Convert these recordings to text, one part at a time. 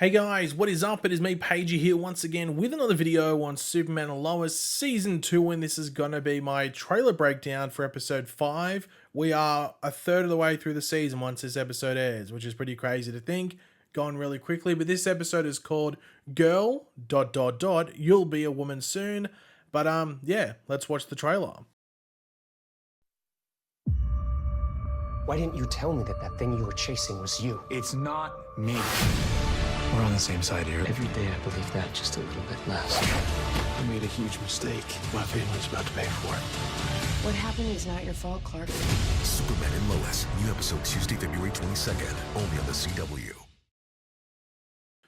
Hey guys, what is up? It is me, Pagey, here once again with another video on Superman and Lois Season 2, and this is going to be my trailer breakdown for Episode 5. We are a third of the way through the season once this episode airs, which is pretty crazy to think. Gone really quickly, but this episode is called Girl... You'll Be a Woman Soon. But yeah, let's watch the trailer. Why didn't you tell me that that thing you were chasing was you? It's not me. We're on the same side here. Every day I believe that, just a little bit less. I made a huge mistake. My family's about to pay for it. What happened is not your fault, Clark. Superman and Lois, new episode Tuesday, February 22nd, only on the CW.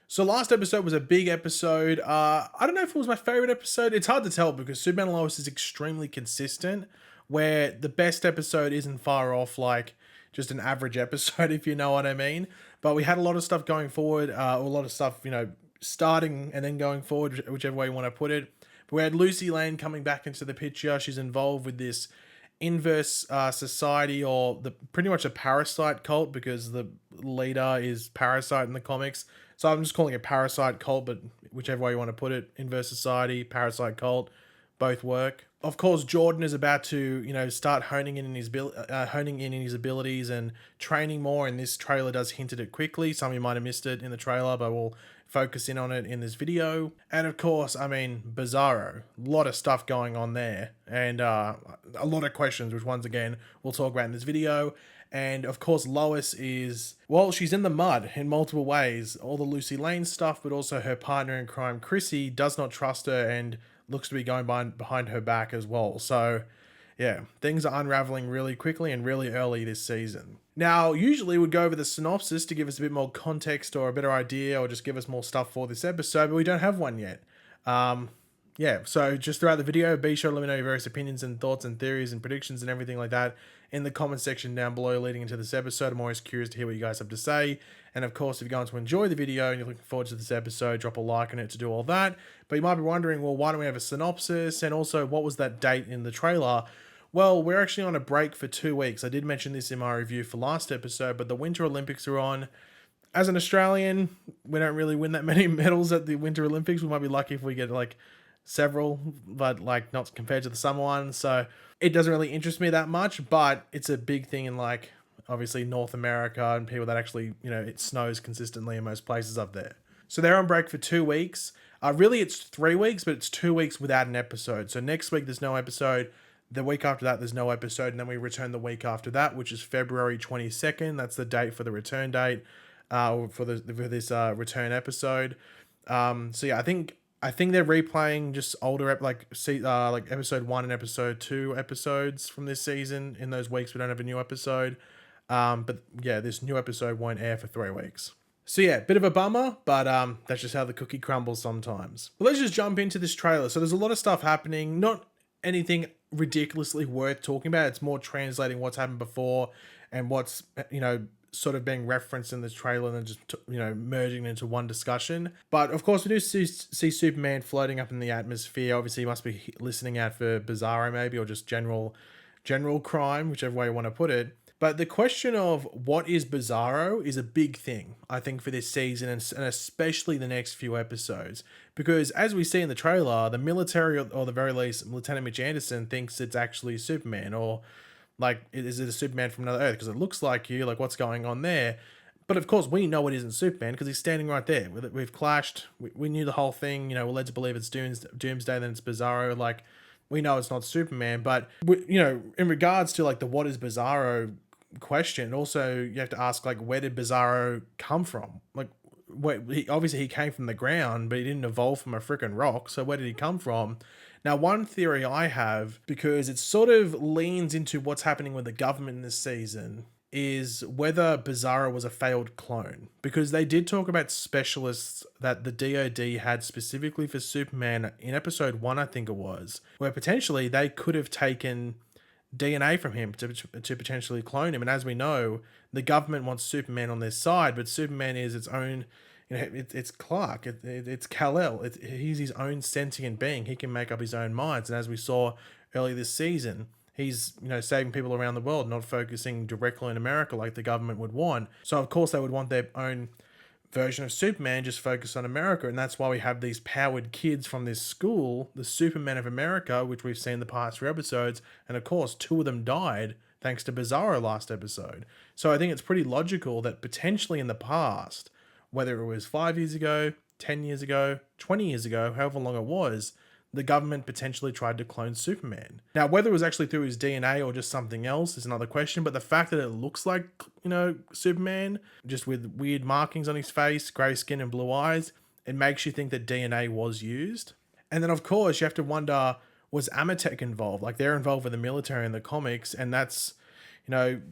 So last episode was a big episode. I don't know if it was my favorite episode. It's hard to tell because Superman and Lois is extremely consistent, where the best episode isn't far off like just an average episode, if you know what I mean. But we had a lot of stuff going forward, or a lot of stuff, you know, starting and then going forward, whichever way you want to put it. But we had Lucy Lane coming back into the picture. She's involved with this inverse society, or pretty much a parasite cult, because the leader is Parasite in the comics. So I'm just calling it Parasite cult, but whichever way you want to put it, inverse society, Parasite cult, both work. Of course, Jordan is about to, you know, start honing in his abilities and training more. And this trailer does hint at it quickly. Some of you might have missed it in the trailer, but we'll focus in on it in this video. And of course, I mean, Bizarro, a lot of stuff going on there, and a lot of questions, which once again we'll talk about in this video. And of course, Lois is, well, she's in the mud in multiple ways. All the Lucy Lane stuff, but also her partner in crime, Chrissy, does not trust her and looks to be going behind her back as well. So yeah, things are unraveling really quickly and really early this season. Now, usually we'd go over the synopsis to give us a bit more context or a better idea, or just give us more stuff for this episode, but we don't have one yet. Yeah, so just throughout the video, be sure to let me know your various opinions and thoughts and theories and predictions and everything like that in the comment section down below leading into this episode. I'm always curious to hear what you guys have to say. And of course, if you're going to enjoy the video and you're looking forward to this episode, drop a like on it to do all that. But you might be wondering, well, why don't we have a synopsis? And also, what was that date in the trailer? Well, we're actually on a break for 2 weeks. I did mention this in my review for last episode, but the Winter Olympics are on. As an Australian, we don't really win that many medals at the Winter Olympics. We might be lucky if we get like several, but like not compared to the summer one. So it doesn't really interest me that much, but it's a big thing in like obviously North America and people that actually, you know, it snows consistently in most places up there. So they're on break for 2 weeks. Really it's 3 weeks, but it's 2 weeks without an episode. So next week there's no episode. The week after that there's no episode, and then we return the week after that, which is February 22nd. That's the date for the return date for this return episode. So yeah, I think they're replaying just older like episode 1 and episode 2 episodes from this season in those weeks we don't have a new episode. But yeah, this new episode won't air for 3 weeks. So yeah, bit of a bummer, but that's just how the cookie crumbles sometimes. But let's just jump into this trailer. So there's a lot of stuff happening, not anything ridiculously worth talking about. It's more translating what's happened before and what's, you know, sort of being referenced in this trailer and then just, you know, merging into one discussion. But of course we do see Superman floating up in the atmosphere. Obviously he must be listening out for Bizarro maybe, or just general crime, whichever way you want to put it. But the question of what is Bizarro is a big thing, I think, for this season, and especially the next few episodes. Because as we see in the trailer, the military, or the very least Lieutenant Mitch Anderson, thinks it's actually Superman, or like, is it a Superman from another Earth? Because it looks like you, like what's going on there? But of course we know it isn't Superman because he's standing right there. We've clashed. We knew the whole thing. You know, we're led to believe it's Doomsday, then it's Bizarro. Like, we know it's not Superman. But, you know, in regards to like the what is Bizarro question, also you have to ask, like, where did Bizarro come from? Like, obviously he came from the ground, but he didn't evolve from a freaking rock. So where did he come from? Now, one theory I have, because it sort of leans into what's happening with the government in this season, is whether Bizarro was a failed clone. Because they did talk about specialists that the DoD had specifically for Superman in episode 1, I think it was, where potentially they could have taken DNA from him to potentially clone him. And as we know, the government wants Superman on their side, but Superman is its own, you know, it's Clark, it's Kal-El, he's his own sentient being. He can make up his own minds. And as we saw earlier this season, he's, you know, saving people around the world, not focusing directly in America like the government would want. So of course they would want their own version of Superman just focused on America. And that's why we have these powered kids from this school, the Supermen of America, which we've seen the past 3 episodes. And of course, 2 of them died thanks to Bizarro last episode. So I think it's pretty logical that potentially in the past, whether it was 5 years ago, 10 years ago, 20 years ago, however long it was, the government potentially tried to clone Superman. Now, whether it was actually through his DNA or just something else is another question, but the fact that it looks like, Superman, just with weird markings on his face, grey skin and blue eyes, it makes you think that DNA was used. And then, of course, you have to wonder, was Amatech involved? Like, they're involved with the military in the comics, and that's,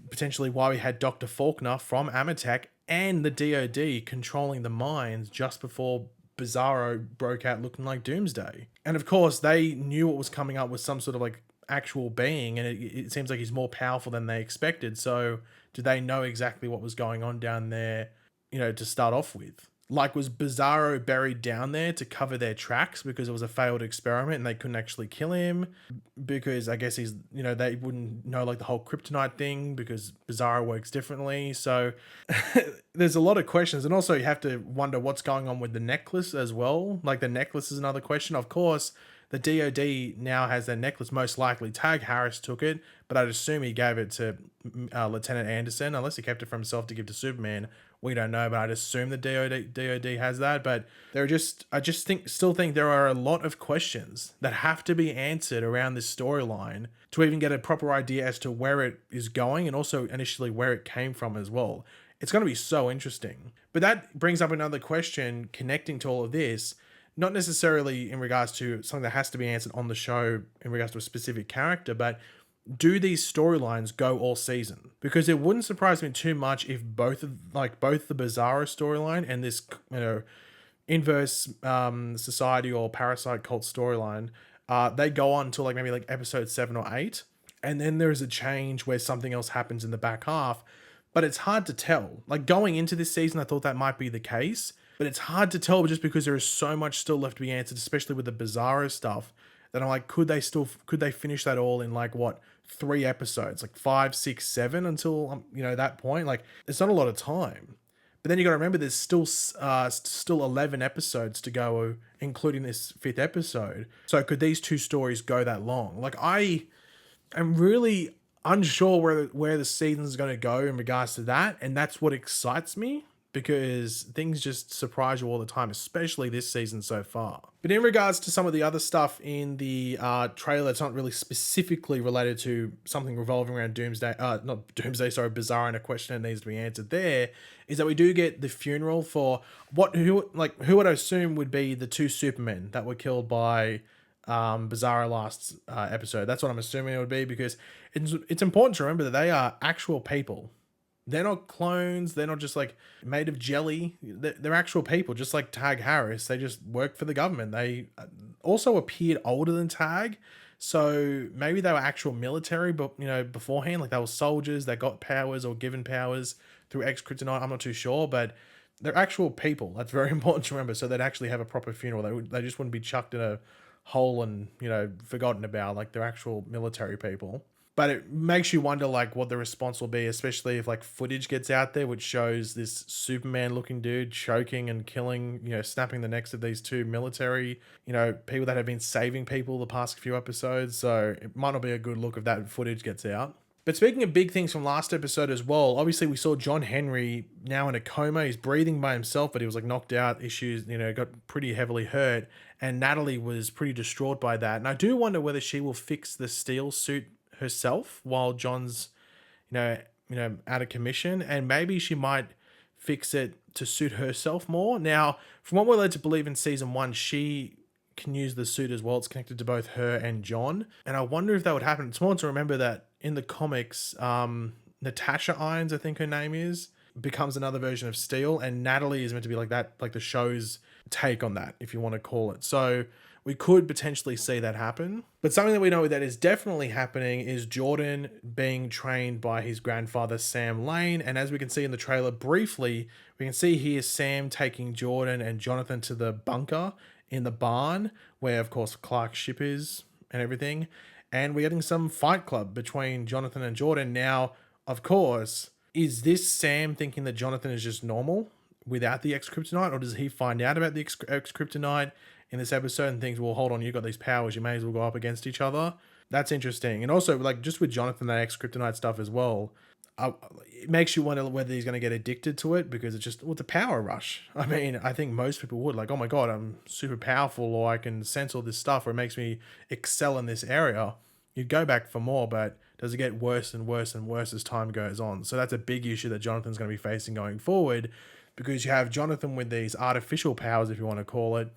potentially why we had Dr. Faulkner from Amatech and the DoD controlling the mines just before Bizarro broke out looking like Doomsday. And of course, they knew what was coming up with some sort of like actual being, and it seems like he's more powerful than they expected. So do they know exactly what was going on down there, to start off with? Like, was Bizarro buried down there to cover their tracks because it was a failed experiment and they couldn't actually kill him? Because I guess he's, they wouldn't know like the whole kryptonite thing because Bizarro works differently. So there's a lot of questions. And also you have to wonder what's going on with the necklace as well. Like, the necklace is another question. Of course, the DoD now has their necklace. Most likely Tag Harris took it, but I'd assume he gave it to Lieutenant Anderson, unless he kept it for himself to give to Superman. We don't know, but I'd assume the DoD has that. But still think there are a lot of questions that have to be answered around this storyline to even get a proper idea as to where it is going, and also initially where it came from as well. It's going to be so interesting. But that brings up another question connecting to all of this, not necessarily in regards to something that has to be answered on the show in regards to a specific character, but do these storylines go all season? Because it wouldn't surprise me too much if both the Bizarro storyline and this, inverse society or parasite cult storyline, they go on until maybe episode 7 or 8, and then there is a change where something else happens in the back half. But it's hard to tell. Like, going into this season, I thought that might be the case, but it's hard to tell just because there is so much still left to be answered, especially with the Bizarro stuff, that I'm like, could they finish that all in 3 episodes, 5, 6, 7 until that point? Like, it's not a lot of time. But then you got to remember there's still 11 episodes to go, including this 5th episode. So could these 2 stories go that long? Like, I am really unsure where the season's going to go in regards to that, and that's what excites me, because things just surprise you all the time, especially this season so far. But in regards to some of the other stuff in the trailer, it's not really specifically related to something revolving around Bizarro, and a question that needs to be answered there, is that we do get the funeral for who would I assume would be the 2 Supermen that were killed by Bizarro last episode. That's what I'm assuming it would be, because it's important to remember that they are actual people. They're not clones. They're not just made of jelly. They're actual people, just like Tag Harris. They just work for the government. They also appeared older than Tag, so maybe they were actual military, but beforehand, they were soldiers that got powers or given powers through Kryptonite. I'm not too sure, but they're actual people. That's very important to remember. So they'd actually have a proper funeral. They just wouldn't be chucked in a hole and forgotten about. They're actual military people. But it makes you wonder what the response will be, especially if footage gets out there which shows this Superman looking dude choking and killing, snapping the necks of these 2 military, people that have been saving people the past few episodes. So it might not be a good look if that footage gets out. But speaking of big things from last episode as well, obviously we saw John Henry now in a coma. He's breathing by himself, but he was knocked out, issues, got pretty heavily hurt. And Natalie was pretty distraught by that. And I do wonder whether she will fix the steel suit herself while John's, out of commission, and maybe she might fix it to suit herself more. Now, from what we're led to believe in season 1, she can use the suit as well. It's connected to both her and John, and I wonder if that would happen. It's more to remember that in the comics, Natasha Irons, I think her name is, becomes another version of Steel, and Natalie is meant to be that, the show's take on that, if you want to call it. So we could potentially see that happen. But something that we know that is definitely happening is Jordan being trained by his grandfather, Sam Lane. And as we can see in the trailer briefly, we can see here Sam taking Jordan and Jonathan to the bunker in the barn, where, of course, Clark's ship is and everything. And we're getting some fight club between Jonathan and Jordan. Now, of course, is this Sam thinking that Jonathan is just normal? without the X-Kryptonite, or does he find out about the X-Kryptonite in this episode and thinks, well, hold on, you got these powers, you may as well go up against each other? That's interesting. And also, like, just with Jonathan, that X-Kryptonite stuff as well, it makes you wonder whether he's going to get addicted to it, because it's just, well, the power rush. I mean, I think most people would, like, oh my God, I'm super powerful, or I can sense all this stuff, or it makes me excel in this area. You'd go back for more, but does it get worse and worse and worse as time goes on? So that's a big issue that Jonathan's going to be facing going forward, because you have Jonathan with these artificial powers, if you want to call it,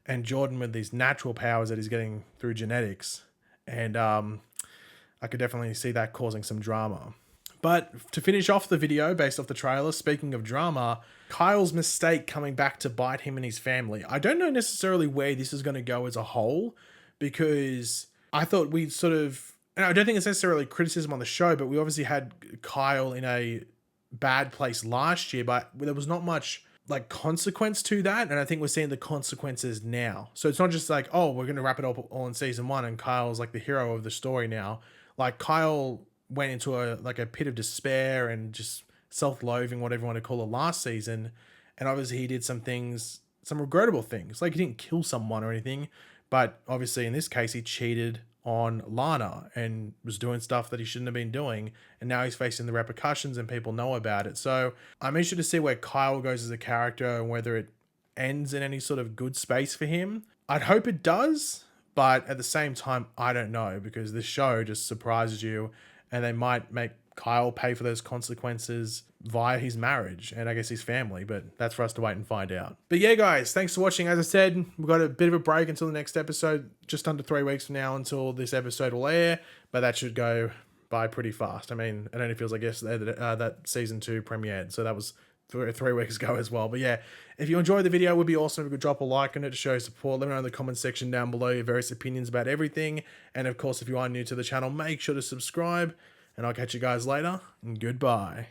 and Jordan with these natural powers that he's getting through genetics. And I could definitely see that causing some drama. But to finish off the video, based off the trailer, speaking of drama, Kyle's mistake coming back to bite him and his family. I don't know necessarily where this is going to go as a whole, because I thought we'd sort of, and I don't think it's necessarily criticism on the show, but we obviously had Kyle in a bad place last year, but there was not much like consequence to that, and I think we're seeing the consequences now. So it's not just like, oh, we're going to wrap it up all in season 1 and Kyle's like the hero of the story now. Like, Kyle went into a pit of despair and just self-loathing, whatever you want to call it, last season, and obviously he did some things, some regrettable things. Like, he didn't kill someone or anything, but obviously in this case he cheated on Lana and was doing stuff that he shouldn't have been doing, and now he's facing the repercussions and people know about it. So I'm interested to see where Kyle goes as a character and whether it ends in any sort of good space for him. I'd hope it does, but at the same time, I don't know, because this show just surprises you, and they might make Kyle pay for those consequences via his marriage and I guess his family, but that's for us to wait and find out. But yeah, guys, thanks for watching. As I said, we've got a bit of a break until the next episode, just under 3 weeks from now until this episode will air, but that should go by pretty fast. I mean, it only feels like yesterday that season 2 premiered, so that was 3 weeks ago as well. But yeah, if you enjoyed the video, it would be awesome if you could drop a like on it to show support. Let me know in the comment section down below your various opinions about everything, and of course, if you are new to the channel, make sure to subscribe, and I'll catch you guys later, and goodbye.